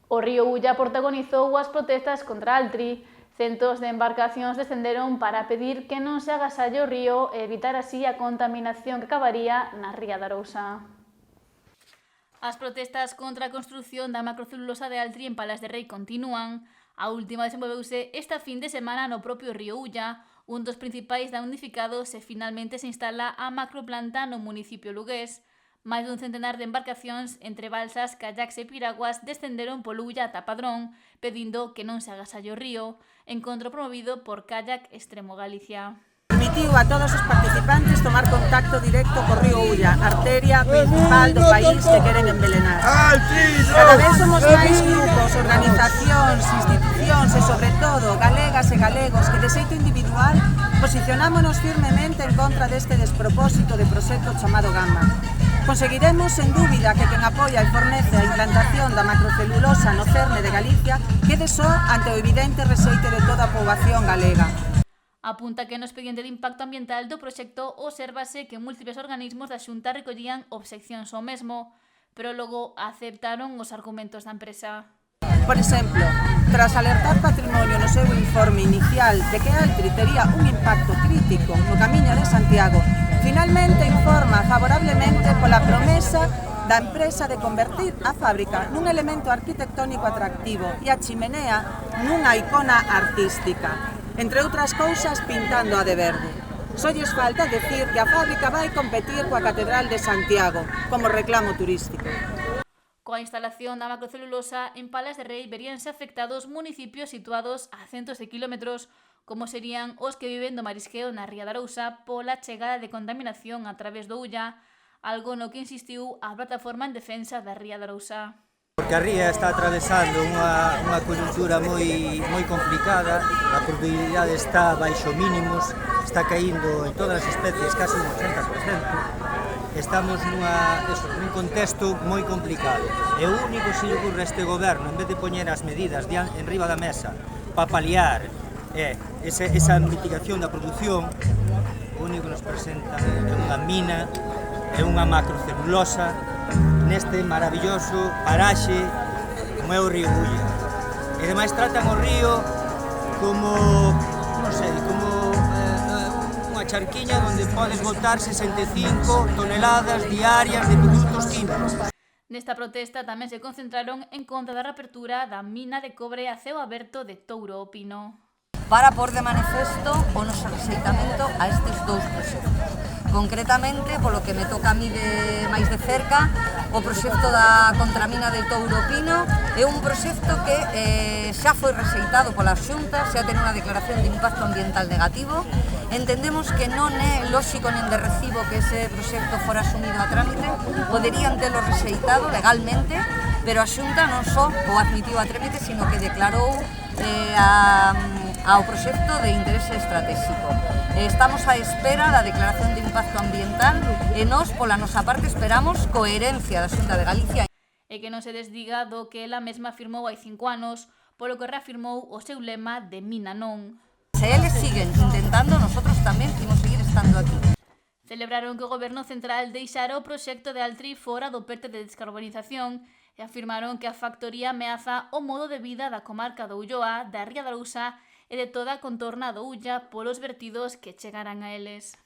O río Ulla protagonizou as protestas contra Altri. Centos de embarcacións descenderon para pedir que non se agasalle o río e evitar así a contaminación que acabaría na ría da Arousa. As protestas contra a construción da macrocelulosa de Altri en Palas de Rei continúan. A última desenvolveuse esta fin de semana no propio río Ulla, un dos principais damnificados e finalmente se instala a macroplanta no municipio lugués. Máis dun centenar de embarcacións entre balsas, kayaks e piraguas descenderon polo Ulla ata Padrón, pedindo que non se agasalle o río, encontro promovido por Kayak Extremo Galicia. Permitiu a todos os participantes tomar contacto directo co río Ulla, arteria principal do país que queren envelenar. Cada vez somos máis grupos, organizacións, institucións e, sobre todo, galegas e galegos que, de xeito individual, posicionámonos firmemente en contra deste despropósito de proxecto chamado Gama. Conseguiremos, sen dúbida, que quen apoia e fornece a implantación da macrocelulosa no cerne de Galicia quede só ante o evidente rexeite de toda a poboación galega. Apunta que no expediente de impacto ambiental do proxecto obsérvase que múltiples organismos da Xunta recollían obxeccións ao mesmo, pero logo aceptaron os argumentos da empresa. Por exemplo, tras alertar Patrimonio no seu informe inicial de que Altri tería un impacto crítico no Camiño de Santiago, finalmente informa favorablemente pola promesa da empresa de convertir a fábrica nun elemento arquitectónico atractivo e a chimenea nunha icona artística, entre outras cousas pintando a de verde. Só lles falta decir que a fábrica vai competir coa Catedral de Santiago como reclamo turístico. Coa instalación da macrocelulosa en Palas de Rei veríanse afectados municipios situados a centos de kilómetros, como serían os que viven do marisqueo na ría da Arousa pola chegada de contaminación a través do Ulla, algo no que insistiu a plataforma en defensa da ría da Arousa. Porque a ría está atravesando unha coyuntura moi complicada, a produtividade está baixo mínimos, está caíndo en todas as especies case un 80%. Estamos nun contexto moi complicado. E o único que se ocurre a este goberno, en vez de poñer as medidas en riba da mesa para paliar esa mitigación da produción, o único que nos presenta é unha mina, é unha macrocelulosa neste maravilloso paraxe como é o río Ulla. E ademais tratan o río como, non sei, como unha charquiña onde podes botar 65 toneladas diarias de produtos químicos. Nesta protesta tamén se concentraron en contra da reapertura da mina de cobre a ceo aberto de Touro o Pino. Para pôr de manifesto o noso rexeitamento a estes dous proxectos. Concretamente, polo que me toca a mí máis de cerca, o proxecto da contramina de Touro Pino é un proxecto que xa foi rexeitado pola Xunta, xa ten unha declaración de impacto ambiental negativo. Entendemos que non é lóxico nen de recibo que ese proxecto fora asumido a trámite, poderían telo rexeitado legalmente, pero a Xunta non só o admitiu a trámite, sino que declarou ao proxecto de interese estratégico. Estamos á espera da declaración de impacto ambiental e nós, pola nosa parte, esperamos coherencia da Xunta de Galicia. E que non se desdiga do que ela mesma afirmou hai 5 anos, polo que reafirmou o seu lema de mina non. Se eles siguen intentando, nosotros tamén imos seguir estando aquí. Celebraron que o Goberno Central deixara o proxecto de Altri fora do PERTE de descarbonización e afirmaron que a factoría ameaza o modo de vida da comarca do Ulloa, da ría da Arousa e de toda a contorna do Ulla polos vertidos que chegarán a eles.